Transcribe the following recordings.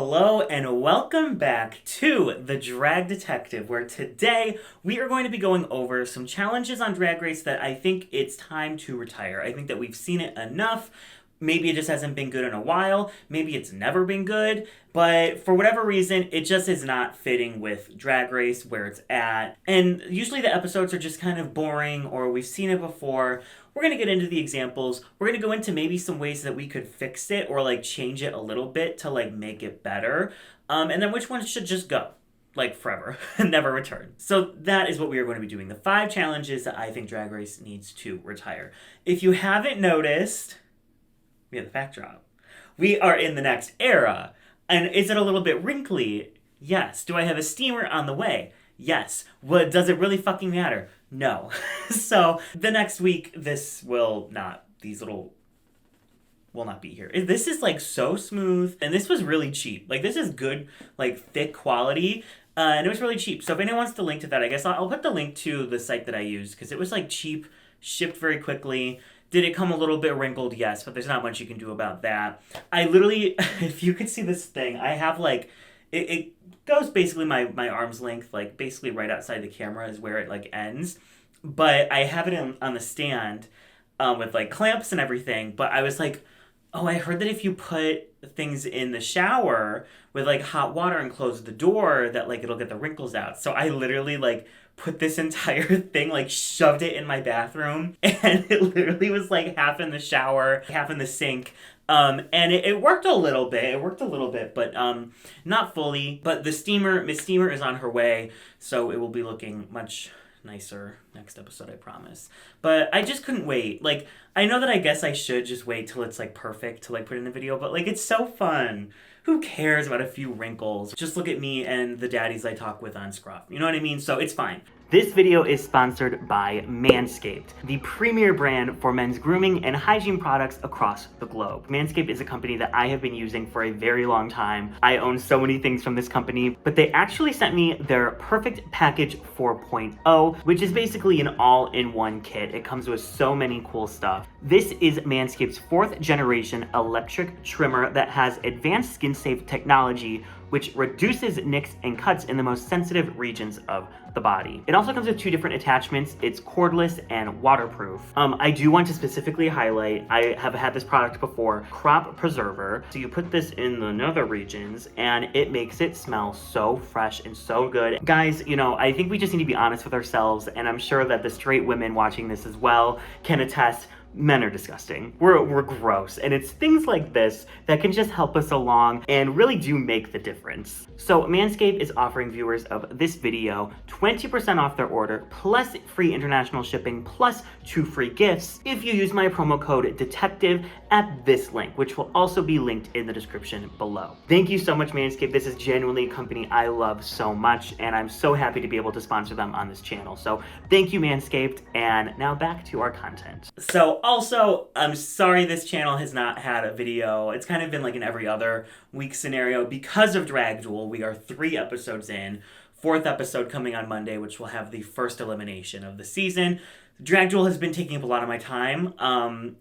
Hello and welcome back to The Drag Detective, where today we are going to be going over some challenges on Drag Race that I think it's time to retire. I think that we've seen it enough. Maybe it just hasn't been good in a while. Maybe it's never been good. But for whatever reason, it just is not fitting with Drag Race where it's at. And usually the episodes are just kind of boring or we've seen it before. We're going to get into the examples. We're going to go into maybe some ways that we could fix it or like change it a little bit to like make it better. And then which ones should just go. Like forever and never return. So that is what we are going to be doing. The 5 challenges that I think Drag Race needs to retire. If you haven't noticed, we have the fact drop. We are in the next era. And is it a little bit wrinkly? Yes. Do I have a steamer on the way? Yes. What, does it really fucking matter? No. So the next week, these will not be here. This is like so smooth. And this was really cheap. Like this is good, like thick quality. And it was really cheap. So if anyone wants to link to that, I guess I'll put the link to the site that I used because it was like cheap, shipped very quickly. Did it come a little bit wrinkled? Yes, but there's not much you can do about that. I literally, if you could see this thing, I have like, it goes basically my arm's length, like basically right outside the camera is where it like ends. But I have it on the stand with like clamps and everything. But I was like, oh, I heard that if you put things in the shower with like hot water and close the door, that like it'll get the wrinkles out. So I literally like put this entire thing, like shoved it in my bathroom, and it literally was like half in the shower, half in the sink. And it worked a little bit. But not fully. But Miss Steamer is on her way, so it will be looking much nicer next episode, I promise. But I just couldn't wait. Like, I know that I guess I should just wait till it's like perfect to like put in the video, but like it's so fun. Who cares about a few wrinkles? Just look at me and the daddies I talk with on Scruff. You know what I mean? So it's fine. This video is sponsored by Manscaped, the premier brand for men's grooming and hygiene products across the globe. Manscaped is a company that I have been using for a very long time. I own so many things from this company, but they actually sent me their Perfect Package 4.0, which is basically an all-in-one kit. It comes with so many cool stuff. This is Manscaped's 4th generation electric trimmer that has advanced skin-safe technology which reduces nicks and cuts in the most sensitive regions of the body. It also comes with 2 different attachments. It's cordless and waterproof. I do want to specifically highlight, I have had this product before, Crop Preserver. So you put this in the nether regions and it makes it smell so fresh and so good. Guys, you know, I think we just need to be honest with ourselves, and I'm sure that the straight women watching this as well can attest. Men are disgusting. We're gross. And it's things like this that can just help us along and really do make the difference. So Manscaped is offering viewers of this video 20% off their order, plus free international shipping, plus 2 free gifts if you use my promo code DETECTIVE at this link, which will also be linked in the description below. Thank you so much, Manscaped. This is genuinely a company I love so much, and I'm so happy to be able to sponsor them on this channel. So thank you, Manscaped. And now back to our content. So also, I'm sorry this channel has not had a video. It's kind of been like an every other week scenario because of Drag Duel. We are 3 episodes in. 4th episode coming on Monday, which will have the first elimination of the season. Drag Duel has been taking up a lot of my time.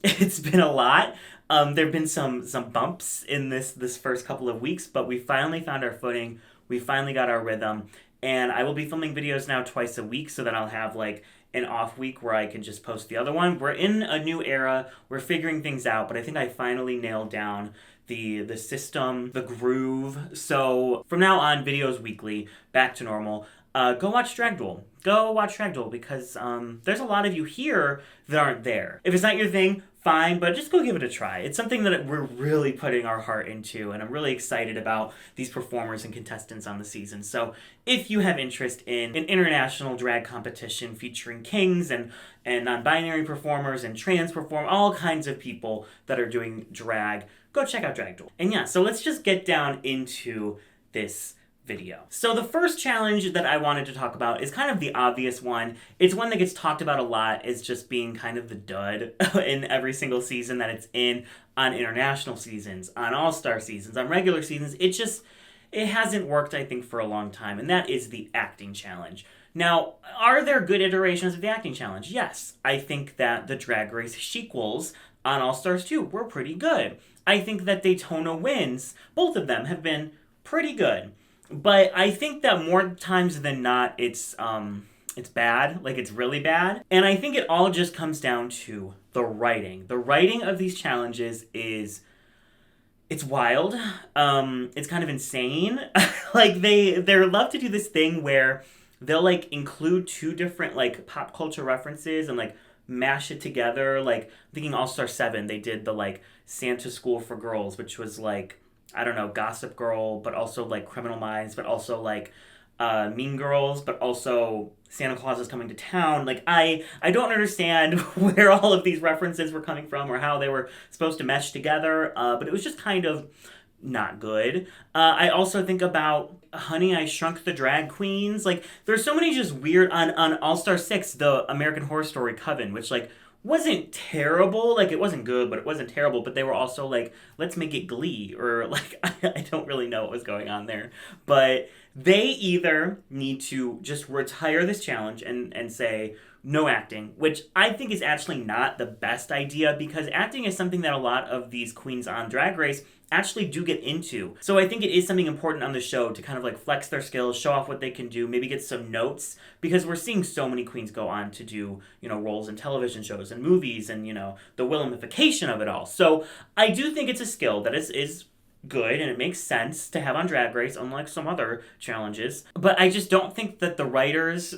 It's been a lot. There have been some bumps in this first couple of weeks, but we finally found our footing. We finally got our rhythm. And I will be filming videos now twice a week so that I'll have like an off week where I can just post the other one. We're in a new era. We're figuring things out, but I think I finally nailed down the system, the groove. So from now on, videos weekly, back to normal. Go watch Drag Duel. Go watch Drag Duel because there's a lot of you here that aren't there. If it's not your thing, fine, but just go give it a try. It's something that we're really putting our heart into, and I'm really excited about these performers and contestants on the season. So if you have interest in an international drag competition featuring kings and non-binary performers and trans performers, all kinds of people that are doing drag, go check out Drag Duel. And yeah, so let's just get down into this video. So the first challenge that I wanted to talk about is kind of the obvious one. It's one that gets talked about a lot as just being kind of the dud in every single season that it's in, on international seasons, on all-star seasons, on regular seasons. It hasn't worked, I think, for a long time, and that is the acting challenge. Now, are there good iterations of the acting challenge? Yes. I think that the Drag Race sequels on All Stars 2 were pretty good. I think that Daytona Wins, both of them have been pretty good. But I think that more times than not, it's bad, like it's really bad. And I think it all just comes down to the writing. The writing of these challenges is it's wild. It's kind of insane. Like they love to do this thing where they'll like include two different like pop culture references and like mash it together. Like I'm thinking All Star 7, they did the like Santa School for Girls, which was like I don't know, Gossip Girl, but also like Criminal Minds, but also like Mean Girls, but also Santa Claus is Coming to Town. Like I don't understand where all of these references were coming from or how they were supposed to mesh together. But it was just kind of not good. I also think about Honey, I Shrunk the Drag Queens. Like there's so many just weird on All Star 6, the American Horror Story Coven, which like wasn't terrible. Like it wasn't good, but it wasn't terrible. But they were also like, let's make it Glee, or like I don't really know what was going on there. But they either need to just retire this challenge and say no acting, which I think is actually not the best idea because acting is something that a lot of these queens on Drag Race actually do get into. So I think it is something important on the show to kind of like flex their skills, show off what they can do, maybe get some notes because we're seeing so many queens go on to do, you know, roles in television shows and movies and, you know, the Willamification of it all. So I do think it's a skill that is good and it makes sense to have on Drag Race, unlike some other challenges. But I just don't think that the writers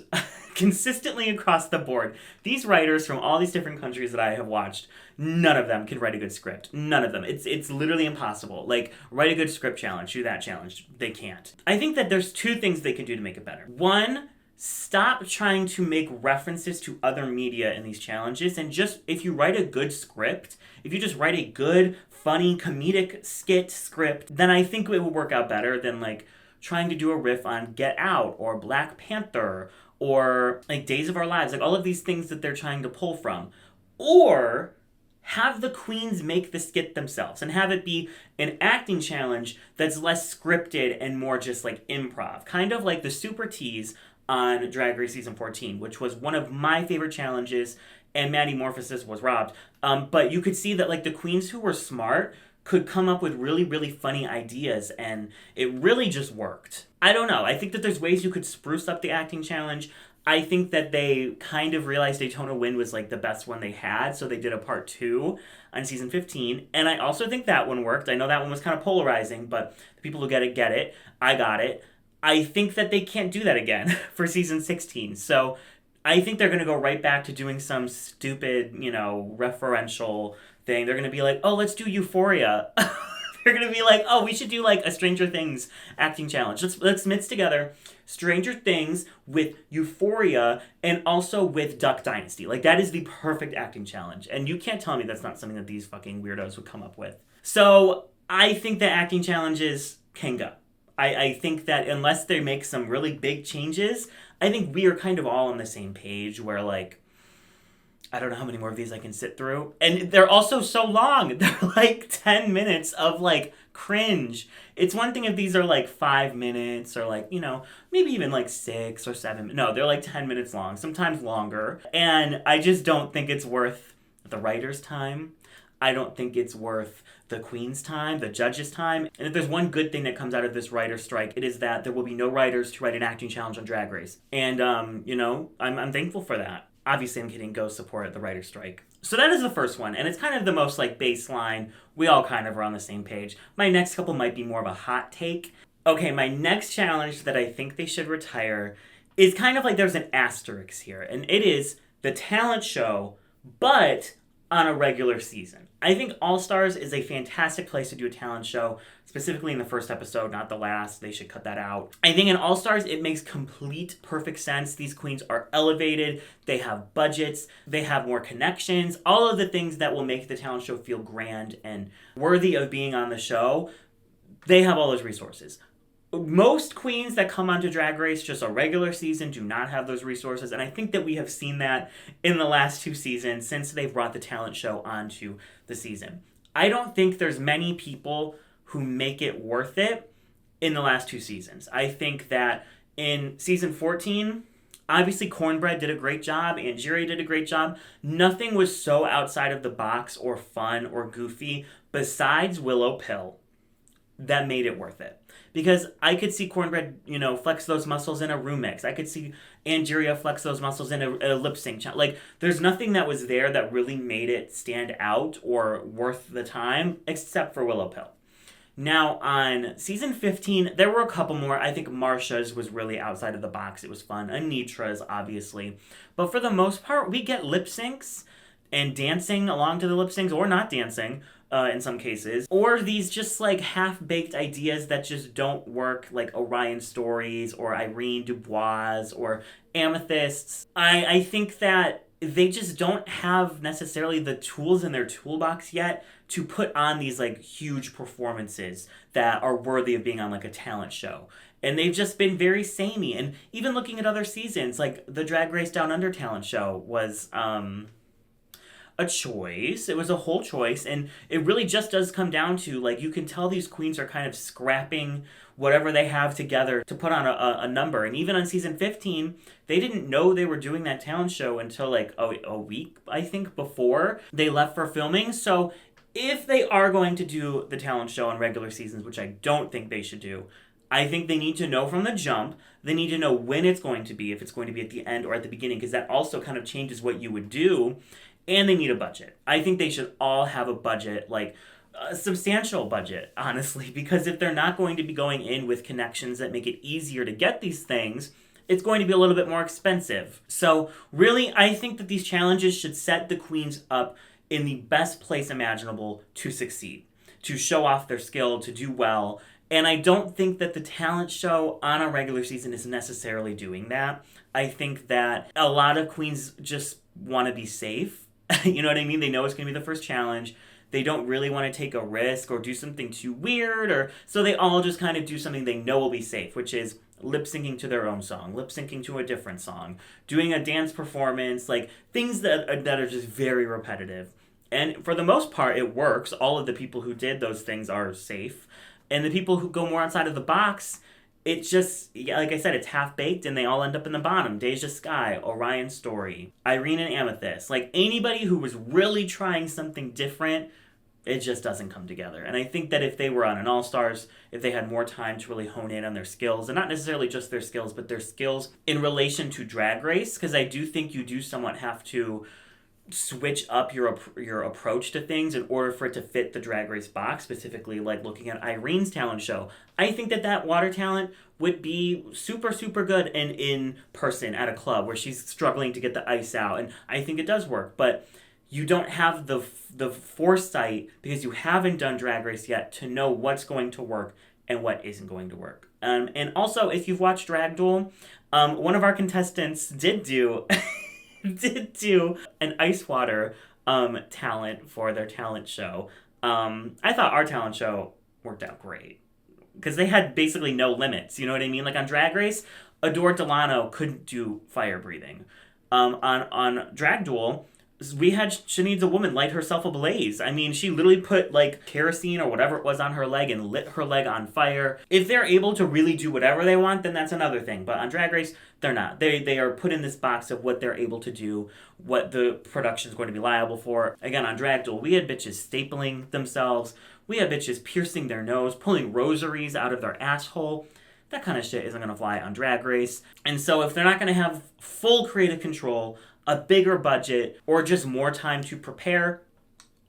consistently across the board, these writers from all these different countries that I have watched, none of them can write a good script. None of them. It's literally impossible. Like, write a good script challenge, do that challenge. They can't. I think that there's two things they can do to make it better. One, stop trying to make references to other media in these challenges and just, if you write a good script, if you just write a good, funny, comedic skit script, then I think it will work out better than like trying to do a riff on Get Out or Black Panther or like Days of Our Lives, like all of these things that they're trying to pull from. Or have the queens make the skit themselves and have it be an acting challenge that's less scripted and more just like improv. Kind of like the Super Tease on Drag Race Season 14, which was one of my favorite challenges, and Maddie Morphosis was robbed. But you could see that like the queens who were smart could come up with really, really funny ideas, and it really just worked. I don't know. I think that there's ways you could spruce up the acting challenge. I think that they kind of realized Daytona Wind was like the best one they had, so they did a part 2 on season 15, and I also think that one worked. I know that one was kind of polarizing, but the people who get it, get it. I got it. I think that they can't do that again for season 16, so I think they're going to go right back to doing some stupid, you know, referential thing. They're going to be like, oh, let's do Euphoria. They're going to be like, oh, we should do like a Stranger Things acting challenge. Let's mix together Stranger Things with Euphoria and also with Duck Dynasty. Like, that is the perfect acting challenge. And you can't tell me that's not something that these fucking weirdos would come up with. So I think that acting challenges can go. I think that unless they make some really big changes, I think we are kind of all on the same page where, like, I don't know how many more of these I can sit through. And they're also so long. They're like 10 minutes of, like, cringe. It's one thing if these are, like, 5 minutes or, like, you know, maybe even, like, 6 or 7. No, they're, like, 10 minutes long, sometimes longer. And I just don't think it's worth the writer's time. I don't think it's worth the queen's time, the judge's time. And if there's one good thing that comes out of this writer's strike, it is that there will be no writers to write an acting challenge on Drag Race. And, you know, I'm thankful for that. Obviously, I'm kidding. Go support the writer's strike. So that is the first one, and it's kind of the most, like, baseline. We all kind of are on the same page. My next couple might be more of a hot take. Okay, my next challenge that I think they should retire is kind of like there's an asterisk here, and it is the talent show, but on a regular season. I think All Stars is a fantastic place to do a talent show, specifically in the first episode, not the last. They should cut that out. I think in All Stars, it makes complete, perfect sense. These queens are elevated. They have budgets. They have more connections. All of the things that will make the talent show feel grand and worthy of being on the show, they have all those resources. Most queens that come onto Drag Race, just a regular season, do not have those resources, and I think that we have seen that in the last 2 seasons since they've brought the talent show onto the season. I don't think there's many people who make it worth it in the last 2 seasons. I think that in season 14, obviously Cornbread did a great job, and Jiri did a great job. Nothing was so outside of the box or fun or goofy besides Willow Pill that made it worth it. because I could see Cornbread, flex those muscles in a rumix. I could see Angeria flex those muscles in a lip sync challenge. Like, there's nothing that was there that really made it stand out or worth the time, except for Willow Pill. Now, on season 15, there were a couple more. I think Marsha's was really outside of the box. It was fun. Anitra's, obviously. But for the most part, we get lip syncs and dancing along to the lip syncs, or not dancing in some cases. Or these just like half-baked ideas that just don't work, like Orion Stories or Irene Dubois or Amethysts. I think that they just don't have necessarily the tools in their toolbox yet to put on these like huge performances that are worthy of being on like a talent show. And they've just been very samey. And even looking at other seasons, like the Drag Race Down Under talent show was a choice. It was a whole choice. And it really just does come down to, like, you can tell these queens are kind of scrapping whatever they have together to put on a number. And even on season 15, they didn't know they were doing that talent show until like a week, I think, before they left for filming. So if they are going to do the talent show on regular seasons, which I don't think they should do, I think they need to know from the jump. They need to know when it's going to be, if it's going to be at the end or at the beginning, because that also kind of changes what you would do. And they need a budget. I think they should all have a budget, like a substantial budget, honestly, because if they're not going to be going in with connections that make it easier to get these things, it's going to be a little bit more expensive. So really, I think that these challenges should set the queens up in the best place imaginable to succeed, to show off their skill, to do well. And I don't think that the talent show on a regular season is necessarily doing that. I think that a lot of queens just want to be safe. You know what I mean? They know it's going to be the first challenge. They don't really want to take a risk or do something too weird, or so they all just kind of do something they know will be safe, which is lip syncing to their own song, lip syncing to a different song, doing a dance performance, like things that are just very repetitive. And for the most part, it works. All of the people who did those things are safe. And the people who go more outside of the box, it's just, like I said, it's half-baked and they all end up in the bottom. Deja Sky, Orion Story, Irene and Amethyst. Like, anybody who was really trying something different, it just doesn't come together. And I think that if they were on an All-Stars, if they had more time to really hone in on their skills, and not necessarily just their skills, but their skills in relation to Drag Race, because I do think you do somewhat have to switch up your approach to things in order for it to fit the Drag Race box, specifically like looking at Irene's talent show. I think that water talent would be super, super good in person at a club where she's struggling to get the ice out, and I think it does work, but you don't have the foresight, because you haven't done Drag Race yet, to know what's going to work and what isn't going to work. And also, if you've watched Drag Duel, one of our contestants did do an ice water talent for their talent show. I thought our talent show worked out great because they had basically no limits. You know what I mean? Like on Drag Race, Adore Delano couldn't do fire breathing. On Drag Duel, we had She Needs a Woman light herself ablaze. I mean, she literally put like kerosene or whatever it was on her leg and lit her leg on fire. If they're able to really do whatever they want, then that's another thing. But on Drag Race, they're not. They are put in this box of what they're able to do, what the production is going to be liable for. Again, on Drag Duel, we had bitches stapling themselves. We had bitches piercing their nose, pulling rosaries out of their asshole. That kind of shit isn't going to fly on Drag Race. And so if they're not going to have full creative control, a bigger budget, or just more time to prepare,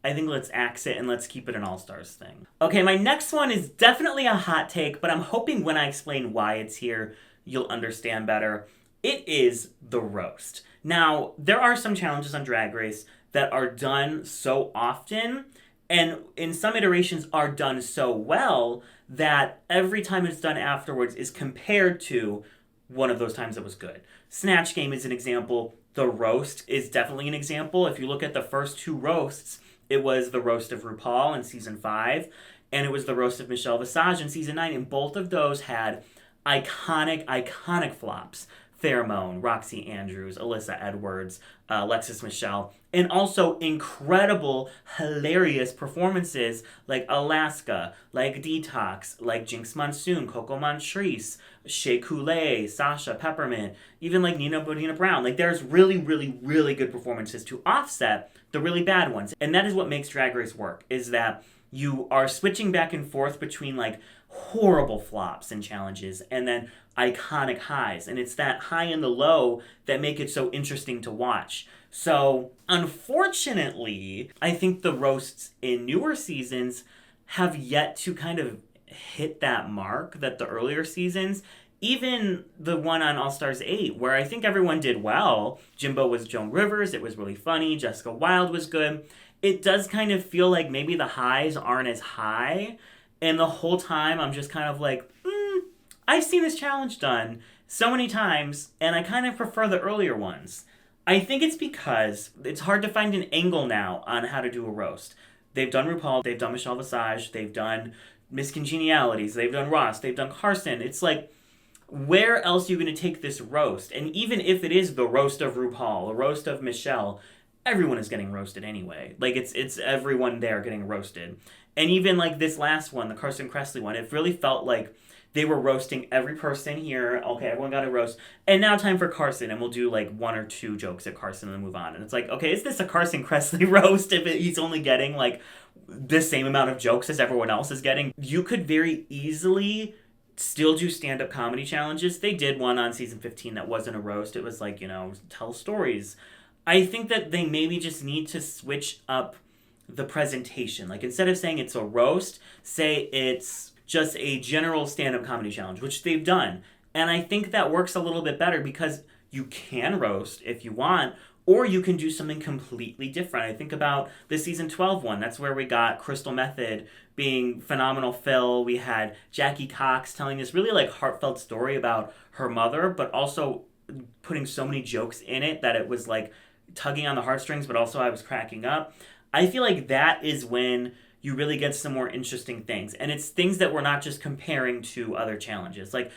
I think let's axe it and let's keep it an All-Stars thing. Okay, my next one is definitely a hot take, but I'm hoping when I explain why it's here, you'll understand better. It is the roast. Now, there are some challenges on Drag Race that are done so often, and in some iterations are done so well, that every time it's done afterwards is compared to one of those times that was good. Snatch Game is an example. The roast is definitely an example. If you look at the first two roasts, it was the roast of RuPaul in season 5, and it was the roast of Michelle Visage in season 9, and both of those had iconic flops. Pheromone, Roxy Andrews, Alyssa Edwards, Alexis Michelle, and also incredible, hilarious performances like Alaska, like Detox, like Jinx Monsoon, Coco Montrese, Shea Coulee, Sasha Peppermint, even like Nina Bodina Brown. Like there's really, really, really good performances to offset the really bad ones. And that is what makes Drag Race work, is that you are switching back and forth between like horrible flops and challenges, and then iconic highs. And it's that high and the low that make it so interesting to watch. So, unfortunately, I think the roasts in newer seasons have yet to kind of hit that mark that the earlier seasons, even the one on All Stars 8, where I think everyone did well. Jimbo was Joan Rivers, it was really funny. Jessica Wilde was good. It does kind of feel like maybe the highs aren't as high. And the whole time I'm just kind of like, I've seen this challenge done so many times, and I kind of prefer the earlier ones. I think it's because it's hard to find an angle now on how to do a roast. They've done RuPaul, they've done Michelle Visage, they've done Miss Congenialities, they've done Ross, they've done Carson. It's like, where else are you going to take this roast? And even if it is the roast of RuPaul, the roast of Michelle, everyone is getting roasted anyway. Like, it's everyone there getting roasted. And even like this last one, the Carson Kressley one, it really felt like they were roasting every person here. Okay, everyone got a roast. And now time for Carson, and we'll do like one or two jokes at Carson and then move on. And it's like, okay, is this a Carson Kressley roast if he's only getting like the same amount of jokes as everyone else is getting? You could very easily still do stand-up comedy challenges. They did one on season 15 that wasn't a roast. It was like, tell stories. I think that they maybe just need to switch up the presentation. Like, instead of saying it's a roast, say it's just a general stand-up comedy challenge, which they've done. And I think that works a little bit better because you can roast if you want, or you can do something completely different. I think about the season 12 one. That's where we got Crystal Method being phenomenal Phil. We had Jackie Cox telling this really like heartfelt story about her mother, but also putting so many jokes in it that it was like tugging on the heartstrings, but also I was cracking up. I feel like that is when you really get some more interesting things. And it's things that we're not just comparing to other challenges. Like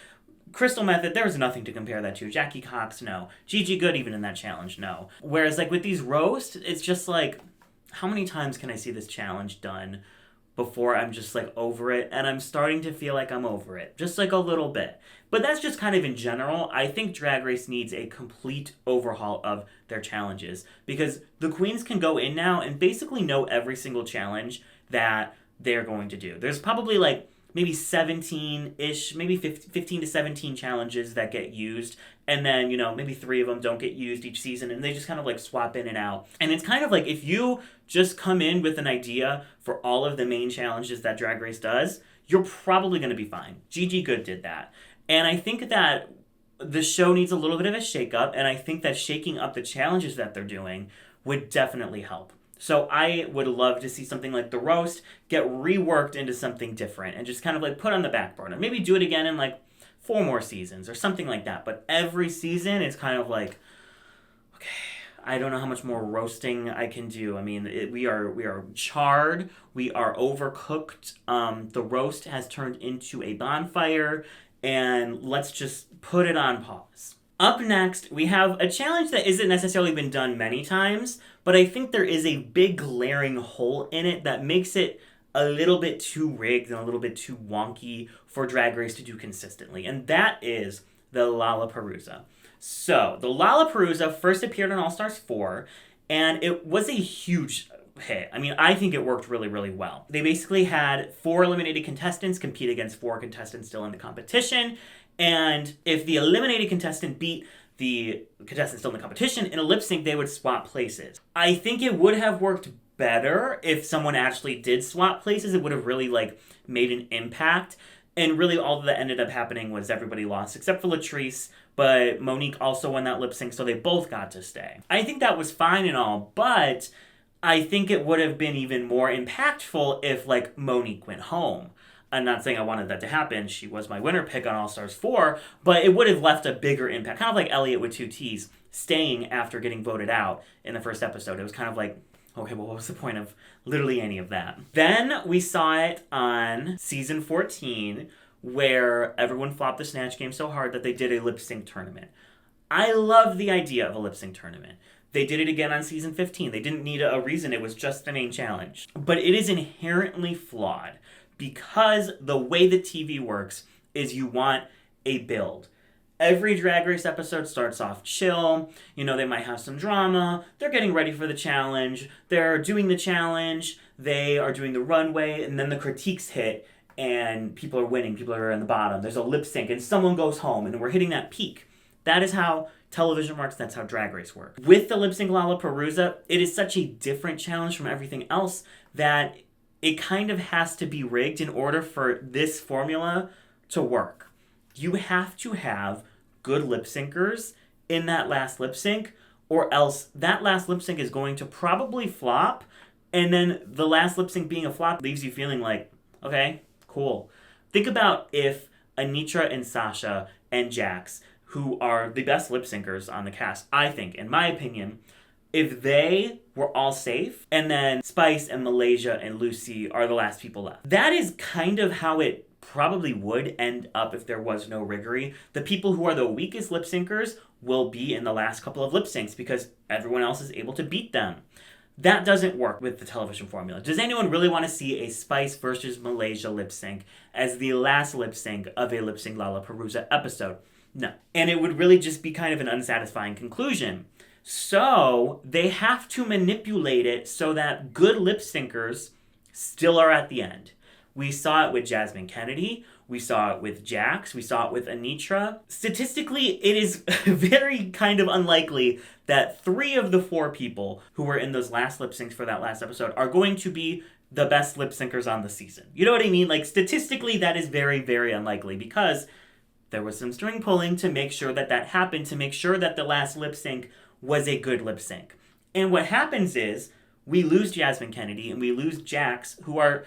Crystal Method, there was nothing to compare that to. Jackie Cox, no. Gigi Good, even in that challenge, no. Whereas like with these roasts, it's just like, how many times can I see this challenge done before I'm just like over it? And I'm starting to feel like I'm over it. Just like a little bit. But that's just kind of in general. I think Drag Race needs a complete overhaul of their challenges. Because the queens can go in now and basically know every single challenge that they're going to do. There's probably like maybe 17-ish, maybe 15 to 17 challenges that get used. And then, maybe 3 of them don't get used each season. And they just kind of like swap in and out. And it's kind of like if you just come in with an idea for all of the main challenges that Drag Race does, you're probably going to be fine. Gigi Good did that. And I think that the show needs a little bit of a shake-up. And I think that shaking up the challenges that they're doing would definitely help. So I would love to see something like the roast get reworked into something different and just kind of like put on the back burner. Maybe do it again in like 4 more seasons or something like that. But every season it's kind of like, okay, I don't know how much more roasting I can do. I mean, we are charred. We are overcooked. The roast has turned into a bonfire, and let's just put it on pause. Up next, we have a challenge that isn't necessarily been done many times, but I think there is a big glaring hole in it that makes it a little bit too rigged and a little bit too wonky for Drag Race to do consistently, and that is the lalaparuza. So, the lalaparuza first appeared on All Stars 4, and it was a huge hit. I mean, I think it worked really, really well. They basically had 4 eliminated contestants compete against 4 contestants still in the competition, and if the eliminated contestant beat the contestant still in the competition, in a lip sync, they would swap places. I think it would have worked better if someone actually did swap places. It would have really, made an impact. And really all that ended up happening was everybody lost, except for Latrice, but Monique also won that lip sync, so they both got to stay. I think that was fine and all, but I think it would have been even more impactful if, Monique went home. I'm not saying I wanted that to happen. She was my winner pick on All Stars 4, but it would have left a bigger impact. Kind of like Elliot with 2 T's staying after getting voted out in the first episode. It was kind of like, okay, well, what was the point of literally any of that? Then we saw it on season 14, where everyone flopped the Snatch Game so hard that they did a lip sync tournament. I love the idea of a lip sync tournament. They did it again on season 15. They didn't need a reason. It was just the main challenge. But it is inherently flawed because the way that TV works is you want a build. Every Drag Race episode starts off chill. They might have some drama. They're getting ready for the challenge. They're doing the challenge. They are doing the runway. And then the critiques hit. and people are winning, people are in the bottom, there's a lip sync, and someone goes home, and we're hitting that peak. That is how television works, that's how Drag Race works. With the lip sync Lalaparuza, it is such a different challenge from everything else that it kind of has to be rigged in order for this formula to work. You have to have good lip syncers in that last lip sync, or else that last lip sync is going to probably flop, and then the last lip sync being a flop leaves you feeling like, okay, cool. Think about if Anitra and Sasha and Jax, who are the best lip syncers on the cast, I think, in my opinion, if they were all safe, and then Spice and Malaysia and Lucy are the last people left. That is kind of how it probably would end up if there was no riggery. The people who are the weakest lip syncers will be in the last couple of lip syncs because everyone else is able to beat them. That doesn't work with the television formula. Does anyone really want to see a Spice versus Malaysia lip sync as the last lip sync of a Lip Sync Lalaparuza episode? No. And it would really just be kind of an unsatisfying conclusion. So they have to manipulate it so that good lip syncers still are at the end. We saw it with Jasmine Kennedy. We saw it with Jax. We saw it with Anitra. Statistically, it is very kind of unlikely that 3 of the 4 people who were in those last lip syncs for that last episode are going to be the best lip syncers on the season. You know what I mean? Like, statistically, that is very, very unlikely because there was some string pulling to make sure that that happened, to make sure that the last lip sync was a good lip sync. And what happens is we lose Jasmine Kennedy and we lose Jax, who are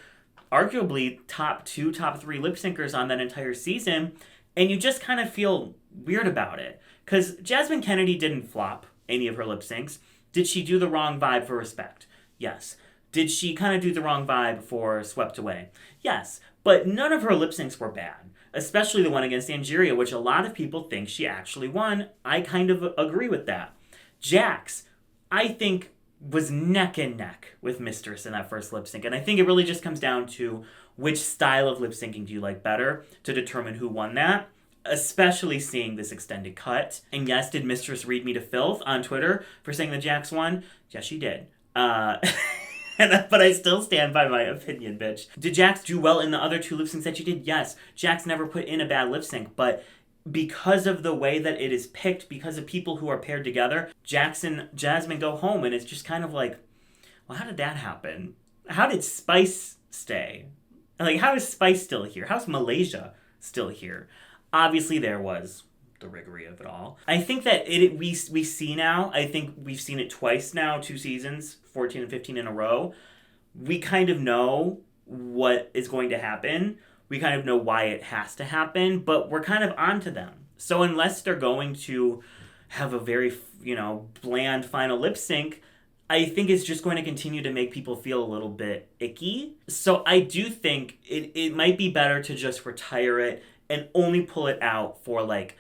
arguably top 2, top 3 lip syncers on that entire season, and you just kind of feel weird about it. Because Jasmine Kennedy didn't flop any of her lip syncs. Did she do the wrong vibe for Respect? Yes. Did she kind of do the wrong vibe for Swept Away? Yes. But none of her lip syncs were bad. Especially the one against Angeria, which a lot of people think she actually won. I kind of agree with that. Jax, I think, was neck and neck with Mistress in that first lip sync. And I think it really just comes down to which style of lip syncing do you like better to determine who won that, especially seeing this extended cut. And yes, did Mistress read me to filth on Twitter for saying that Jax won? Yes, she did. But I still stand by my opinion, bitch. Did Jax do well in the other 2 lip syncs that she did? Yes. Jax never put in a bad lip sync, but because of the way that it is picked, because of people who are paired together, Jax and Jasmine go home, and it's just kind of like, well, how did that happen? How did Spice stay? Like, how is Spice still here? How's Malaysia still here? Obviously, there was the riggery of it all. I think that we see now, I think we've seen it twice now, 2 seasons, 14 and 15 in a row. We kind of know what is going to happen. We kind of know why it has to happen, but we're kind of onto them. So unless they're going to have a very, bland final lip sync, I think it's just going to continue to make people feel a little bit icky. So I do think it might be better to just retire it and only pull it out for, like,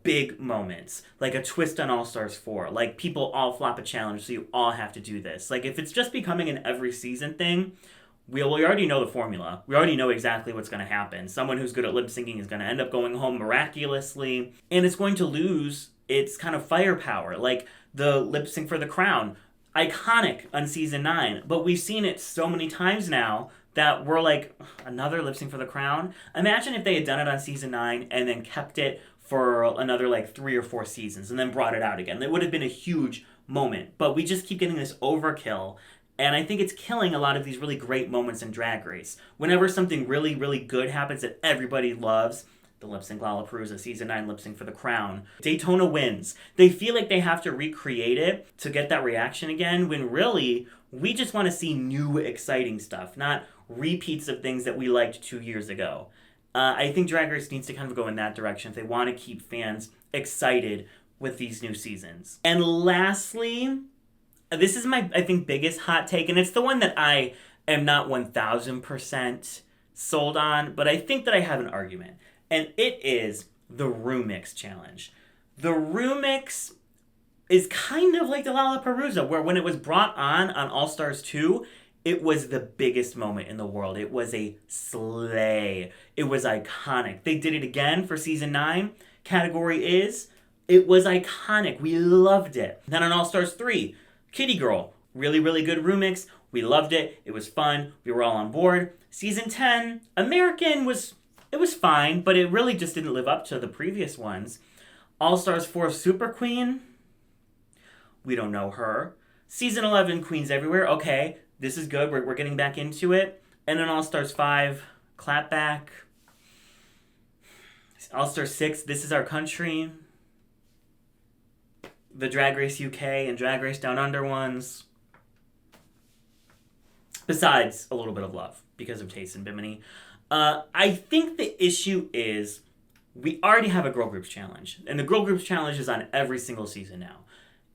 big moments. Like a twist on All Stars 4. Like, people all flop a challenge, so you all have to do this. Like, if it's just becoming an every season thing, we already know the formula. We already know exactly what's going to happen. Someone who's good at lip syncing is going to end up going home miraculously, and it's going to lose its kind of firepower. Like the lip sync for the crown, iconic on season 9, but we've seen it so many times now that we're like, another lip sync for the crown? Imagine if they had done it on season 9 and then kept it for another like 3 or 4 seasons and then brought it out again. That would have been a huge moment, but we just keep getting this overkill. And I think it's killing a lot of these really great moments in Drag Race. Whenever something really, really good happens that everybody loves, the lip sync Lalaparuza, season 9 lip sync for the crown, Daytona wins. They feel like they have to recreate it to get that reaction again, when really, we just want to see new, exciting stuff, not repeats of things that we liked 2 years ago. I think Drag Race needs to kind of go in that direction if they want to keep fans excited with these new seasons. And lastly, this is my, I think, biggest hot take, and it's the one that I am not 1000% sold on, but I think that I have an argument. And it is the rumix challenge. The rumix is kind of like the Lalaparuza, where when it was brought on All Stars 2, it was the biggest moment in the world. It was a slay. It was iconic. They did it again for season 9. Category is, it was iconic. We loved it. Then on All Stars 3, Kitty Girl, Really, really good rumix. We loved it. It was fun. We were all on board. Season 10, American it was fine, but it really just didn't live up to the previous ones. All Stars 4 Super Queen, we don't know her. Season 11, Queens Everywhere, okay, this is good. We're getting back into it. And then All Stars 5, Clapback. All Stars 6, This Is Our Country. The Drag Race UK and Drag Race Down Under ones. Besides a little bit of love because of Taste and Bimini. I think the issue is we already have a Girl Groups Challenge. And the Girl Groups Challenge is on every single season now.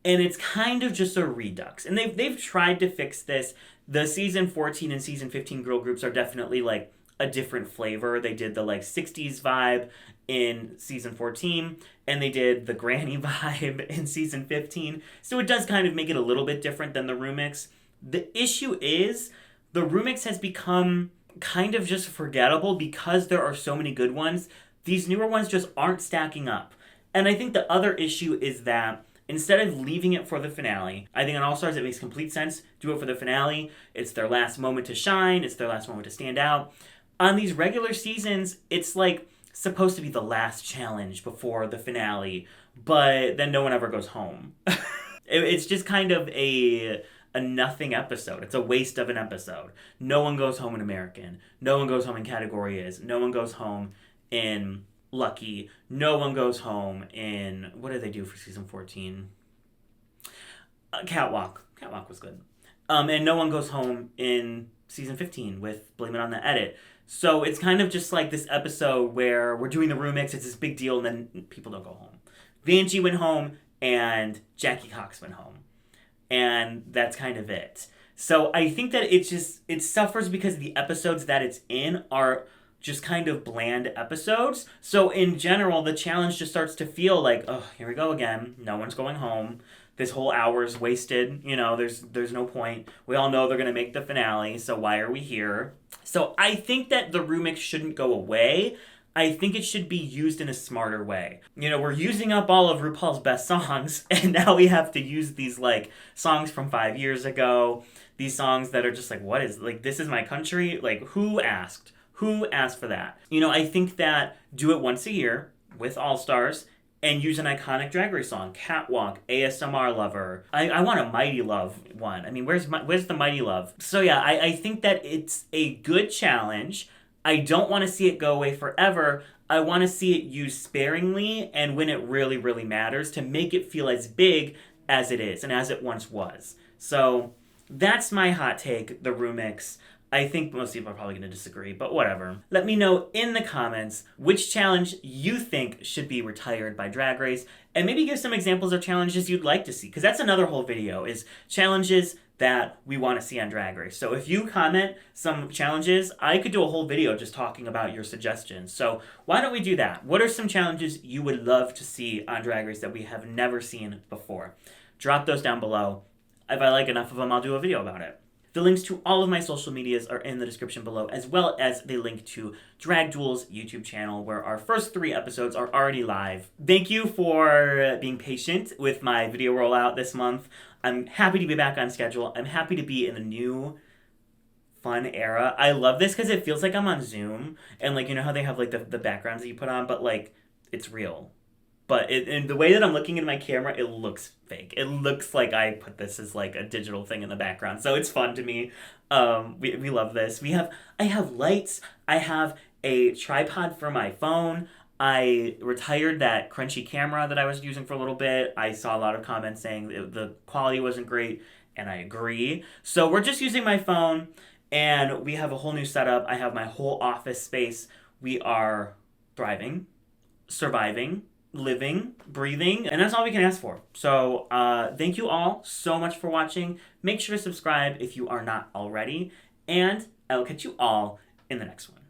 And it's kind of just a redux. And they've tried to fix this. The season 14 and season 15 girl groups are definitely like a different flavor. They did the like 60s vibe in season 14 and they did the granny vibe in season 15. So it does kind of make it a little bit different than the remix. The issue is the remix has become kind of just forgettable because there are so many good ones. These newer ones just aren't stacking up. And I think the other issue is that instead of leaving it for the finale, I think on All Stars it makes complete sense. Do it for the finale. It's their last moment to shine. It's their last moment to stand out. On these regular seasons, it's like supposed to be the last challenge before the finale, but then no one ever goes home. It's just kind of a nothing episode. It's a waste of an episode. No one goes home in American. No one goes home in Category Is. No one goes home in Lucky. No one goes home in... What did they do for season 14? Catwalk. Catwalk was good. And no one goes home in season 15 with Blame It on the Edit. So it's kind of just like this episode where we're doing the remix, it's this big deal, and then people don't go home. Vanjie went home, and Jackie Cox went home. And that's kind of it. So I think that it suffers because the episodes that it's in are just kind of bland episodes. So in general, the challenge just starts to feel like, oh, here we go again. No one's going home. This whole hour is wasted. You know, there's no point. We all know they're going to make the finale, so why are we here? So I think that the remix shouldn't go away. I think it should be used in a smarter way. You know, we're using up all of RuPaul's best songs, and now we have to use these, like, songs from 5 years ago. These songs that are just like, what is, like, This Is My Country? Like, who asked? Who asked for that? You know, I think that do it once a year with All Stars and use an iconic Drag Race song. Catwalk, ASMR Lover. I want a Mighty Love one. I mean, where's the Mighty Love? So yeah, I think that it's a good challenge. I don't want to see it go away forever. I want to see it used sparingly and when it really, really matters to make it feel as big as it is and as it once was. So that's my hot take, the remix. I think most people are probably going to disagree, but whatever. Let me know in the comments which challenge you think should be retired by Drag Race, and maybe give some examples of challenges you'd like to see, because that's another whole video, is challenges that we want to see on Drag Race. So if you comment some challenges, I could do a whole video just talking about your suggestions. So why don't we do that? What are some challenges you would love to see on Drag Race that we have never seen before? Drop those down below. If I like enough of them, I'll do a video about it. The links to all of my social medias are in the description below, as well as the link to Drag Duel's YouTube channel, where our first 3 episodes are already live. Thank you for being patient with my video rollout this month. I'm happy to be back on schedule. I'm happy to be in a new, fun era. I love this because it feels like I'm on Zoom, and like, you know how they have like the backgrounds that you put on, but like, it's real. But in the way that I'm looking in my camera, it looks fake. It looks like I put this as like a digital thing in the background. So it's fun to me. We love this. I have lights. I have a tripod for my phone. I retired that crunchy camera that I was using for a little bit. I saw a lot of comments saying the quality wasn't great, and I agree. So we're just using my phone, and we have a whole new setup. I have my whole office space. We are thriving, surviving, living, breathing, and that's all we can ask for. So thank you all so much for watching. Make sure to subscribe if you are not already, and I will catch you all in the next one.